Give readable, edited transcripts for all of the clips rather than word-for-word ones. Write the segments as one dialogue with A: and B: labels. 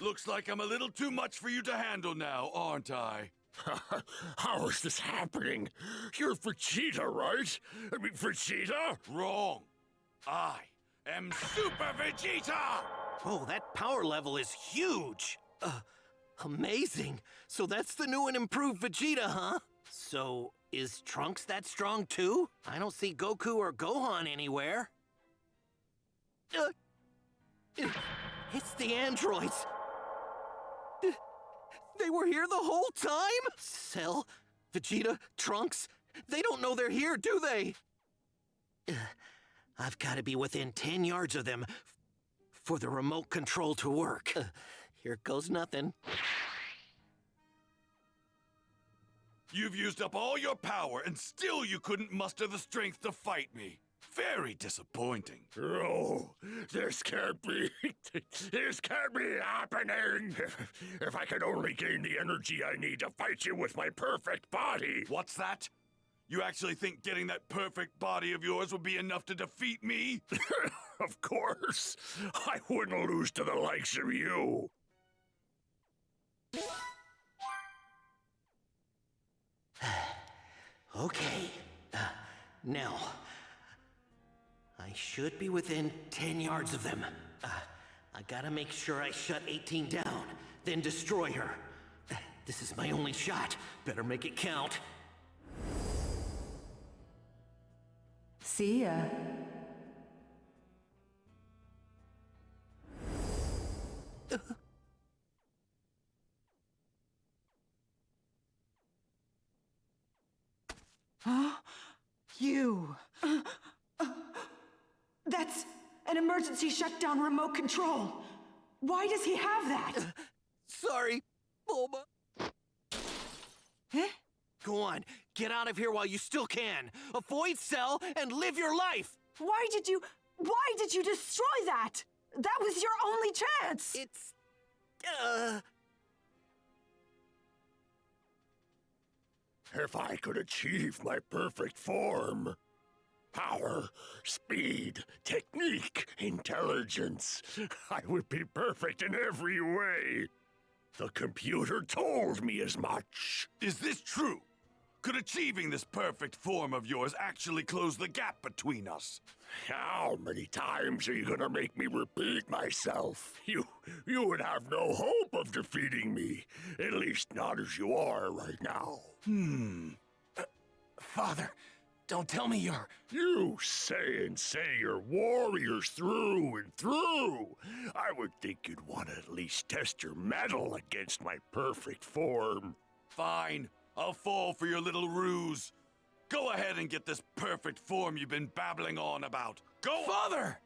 A: Looks like I'm a little too much for you to handle now, aren't I?
B: How is this happening? You're Vegeta, right? I mean, Vegeta?
A: Wrong. I am Super Vegeta!
C: Oh, that power level is huge! Amazing! So that's the new and improved Vegeta, huh? So, is Trunks that strong too? I don't see Goku or Gohan anywhere. It's the androids! They were here the whole time? Cell, Vegeta, Trunks, they don't know they're here, do they? I've got to be within 10 yards of them for the remote control to work. Here goes nothing.
A: You've used up all your power, and still you couldn't muster the strength to fight me. Very disappointing.
B: Oh, this can't be. This can't be happening. If I could only gain the energy I need to fight you with my perfect body.
A: What's that? You actually think getting that perfect body of yours would be enough to defeat me?
B: Of course. I wouldn't lose to the likes of you.
C: Okay. Now, I should be within 10 yards of them. I gotta make sure I shut 18 down, then destroy her. This is my only shot. Better make it count.
D: See ya.
E: Huh? You. That's an emergency shutdown remote control. Why does he have that?
C: Sorry, Bulma.
E: Eh?
C: Go on, get out of here while you still can. Avoid Cell and live your life.
E: Why did you destroy that? That was your only chance.
C: It's,
B: If I could achieve my perfect form. Power, speed, technique, intelligence. I would be perfect in every way. The computer told me as much.
A: Is this true? Could achieving this perfect form of yours actually close the gap between us?
B: How many times are you gonna make me repeat myself? You would have no hope of defeating me. At least not as you are right now.
C: Father, don't tell me you're...
B: You say you're warriors through and through. I would think you'd want to at least test your mettle against my perfect form.
A: Fine, I'll fall for your little ruse. Go ahead and get this perfect form you've been babbling on about. Go,
C: Father!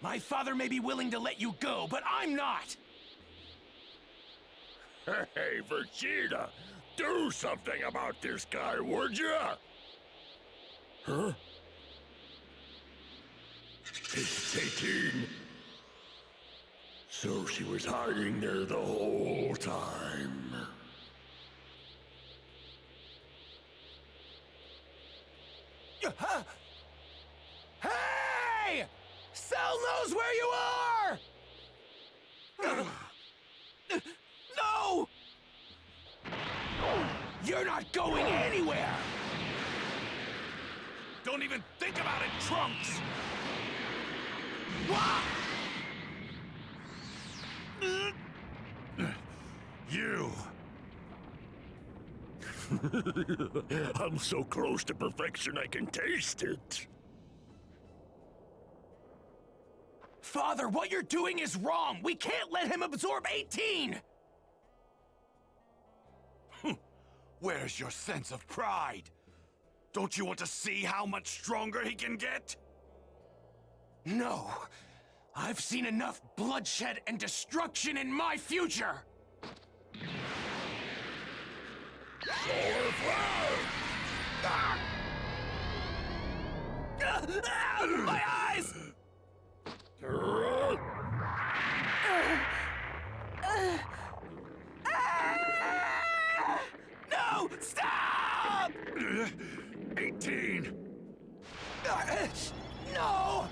C: My father may be willing to let you go, but I'm not!
B: Hey, Vegeta, do something about this guy, would ya? Huh? Hesitating. So she was hiding there the whole time.
C: Hey! Cell knows where you are! No! You're not going anywhere!
A: Don't even think about it, Trunks!
B: You! I'm so close to perfection I can taste it.
C: Father, what you're doing is wrong! We can't let him absorb 18!
A: Where's your sense of pride? Don't you want to see how much stronger he can get?
C: No. I've seen enough bloodshed and destruction in my future!
B: Solar Flare!
C: My eyes! No! Stop!
B: 18!
C: No!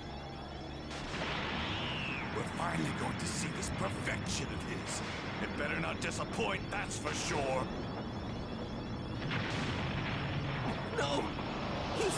A: We're finally going to see this perfection of his. It better not disappoint, that's for sure.
C: No! He's...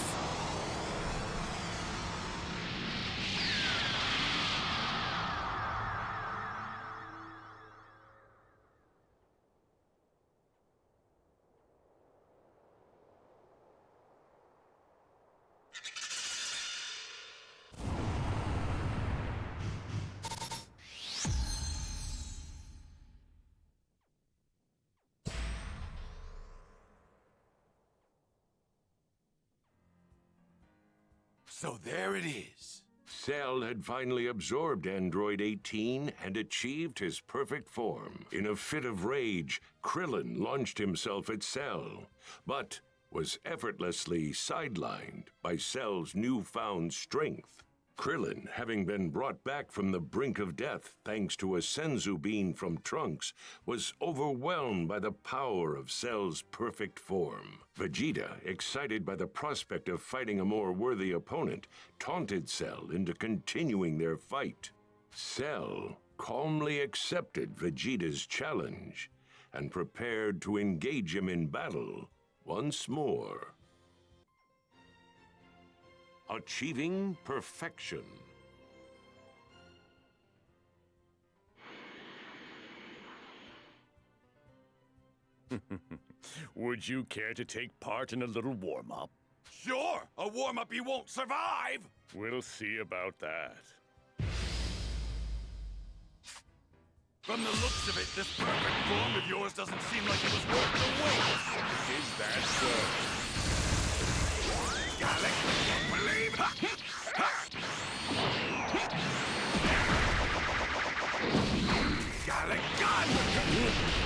A: So there it is.
D: Cell had finally absorbed Android 18 and achieved his perfect form. In a fit of rage, Krillin launched himself at Cell, but was effortlessly sidelined by Cell's newfound strength. Krillin, having been brought back from the brink of death thanks to a senzu bean from Trunks, was overwhelmed by the power of Cell's perfect form. Vegeta, excited by the prospect of fighting a more worthy opponent, taunted Cell into continuing their fight. Cell calmly accepted Vegeta's challenge and prepared to engage him in battle once more. Achieving perfection.
B: Would you care to take part in a little warm-up?
A: Sure, a warm-up you won't survive.
B: We'll see about that.
A: From the looks of it, this perfect form of yours doesn't seem like it was worth the wait.
B: Is that so?
A: Gallic, don't believe it. Gallic gun!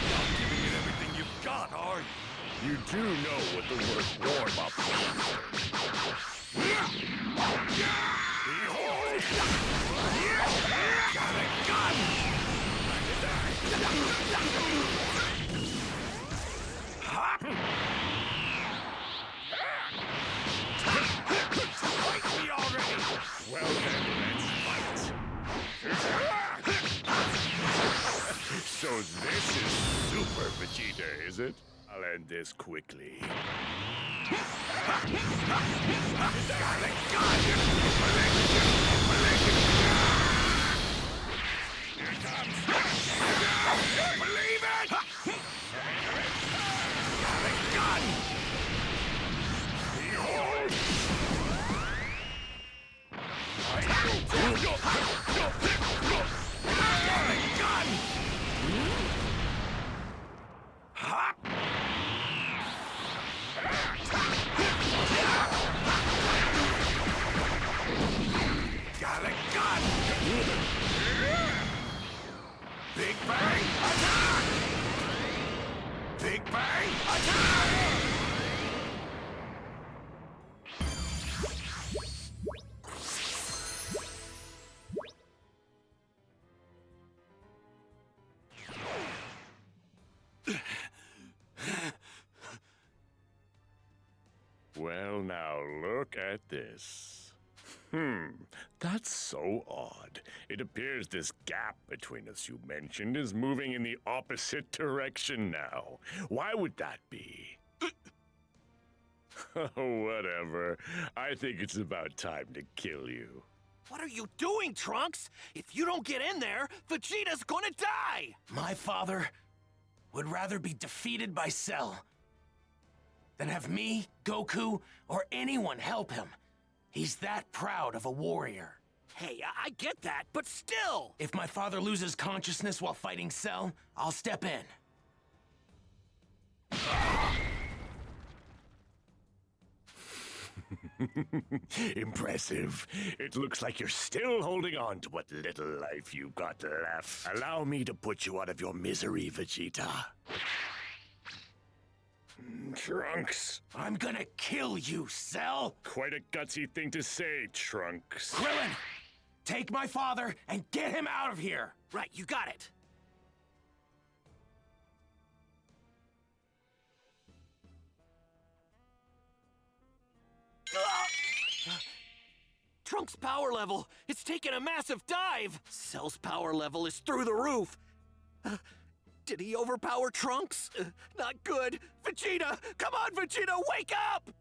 A: Not giving it everything you've got, are you?
B: You do know what the word warm-up means.
A: Behold! Gallic gun! Hop! Fight me already!
B: Well then, let's fight. So this is Super Vegeta, is it? I'll end this quickly.
A: Gallic gun! Here comes! Believe it! Gallic gun! Behold! Gallic gun! Hop! Gallic gun! Big Bang attack! Big Bang attack!
B: Well, now look at this. That's so odd. It appears this gap between us you mentioned is moving in the opposite direction now. Why would that be? Oh, whatever. I think it's about time to kill you.
C: What are you doing, Trunks? If you don't get in there, Vegeta's gonna die! My father would rather be defeated by Cell than have me, Goku, or anyone help him. He's that proud of a warrior. Hey, I get that, but still! If my father loses consciousness while fighting Cell, I'll step in.
B: Impressive. It looks like you're still holding on to what little life you've got left. Allow me to put you out of your misery, Vegeta. Trunks.
C: I'm gonna kill you, Cell!
B: Quite a gutsy thing to say, Trunks.
C: Krillin! Take my father and get him out of here! Right, you got it. Trunks' power level, it's taken a massive dive. Cell's power level is through the roof. Did he overpower Trunks? Not good. Vegeta, come on, Vegeta, wake up!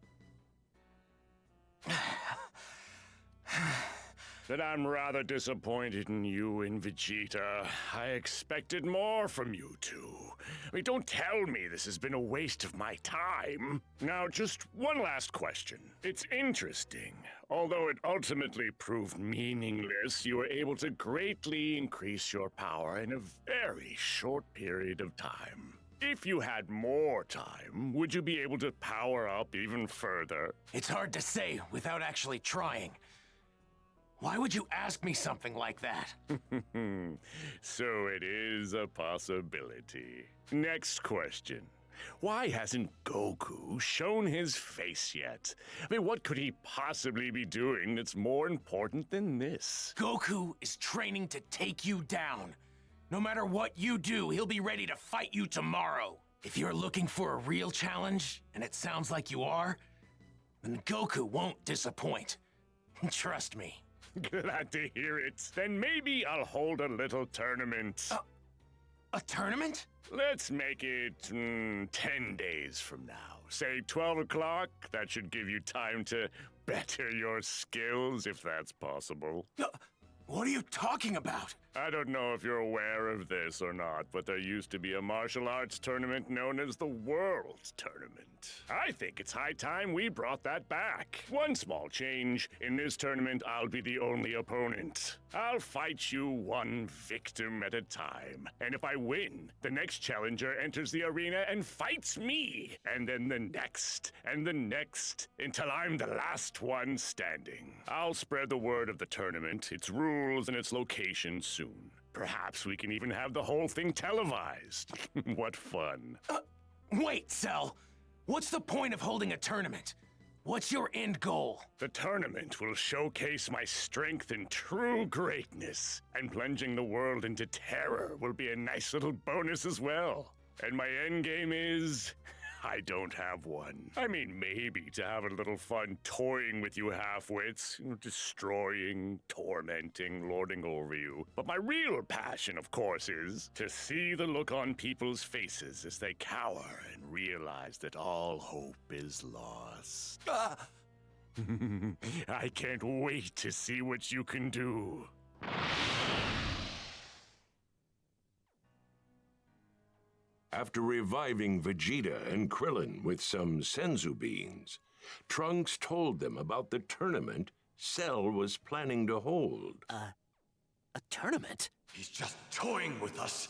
B: That I'm rather disappointed in you and Vegeta. I expected more from you two. I mean, don't tell me this has been a waste of my time. Now, just one last question. It's interesting. Although it ultimately proved meaningless, you were able to greatly increase your power in a very short period of time. If you had more time, would you be able to power up even further?
F: It's hard to say without actually trying. Why would you ask me something like that?
B: So it is a possibility. Next question. Why hasn't Goku shown his face yet? I mean, what could he possibly be doing that's more important than this?
F: Goku is training to take you down. No matter what you do, he'll be ready to fight you tomorrow. If you're looking for a real challenge, and it sounds like you are, then Goku won't disappoint. Trust me.
B: Glad to hear it. Then maybe I'll hold a little tournament.
F: A tournament?
B: Let's make it 10 days from now. Say 12 o'clock. That should give you time to better your skills, if that's possible.
F: What are you talking about?
B: I don't know if you're aware of this or not, but there used to be a martial arts tournament known as the World Tournament. I think it's high time we brought that back. One small change. In this tournament, I'll be the only opponent. I'll fight you one victim at a time. And if I win, the next challenger enters the arena and fights me. And then the next, and the next, until I'm the last one standing. I'll spread the word of the tournament, its rules, and its location soon. Perhaps we can even have the whole thing televised. What fun.
F: Wait, Cell. What's the point of holding a tournament? What's your end goal?
B: The tournament will showcase my strength and true greatness, and plunging the world into terror will be a nice little bonus as well. And my end game is... I don't have one. I mean, maybe to have a little fun toying with you half-wits, destroying, tormenting, lording over you. But my real passion, of course, is to see the look on people's faces as they cower and realize that all hope is lost. I can't wait to see what you can do.
D: After reviving Vegeta and Krillin with some senzu beans, Trunks told them about the tournament Cell was planning to hold.
C: A tournament?
A: He's just toying with us.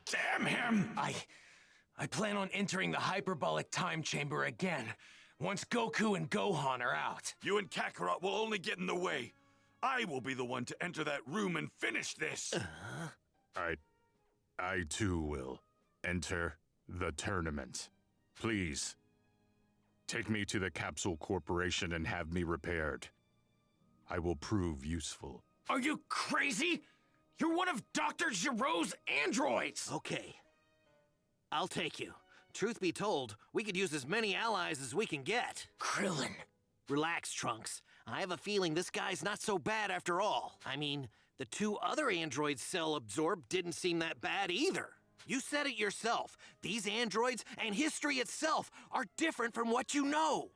A: Damn him!
F: I plan on entering the hyperbolic time chamber again, once Goku and Gohan are out.
A: You and Kakarot will only get in the way. I will be the one to enter that room and finish this.
G: I too will enter the tournament. Please, take me to the Capsule Corporation and have me repaired. I will prove useful.
F: Are you crazy? You're one of Dr. Giro's androids!
C: Okay. I'll take you. Truth be told, we could use as many allies as we can get.
F: Krillin.
C: Relax, Trunks. I have a feeling this guy's not so bad after all. I mean, the two other androids Cell absorbed didn't seem that bad either. You said it yourself. These androids and history itself are different from what you know.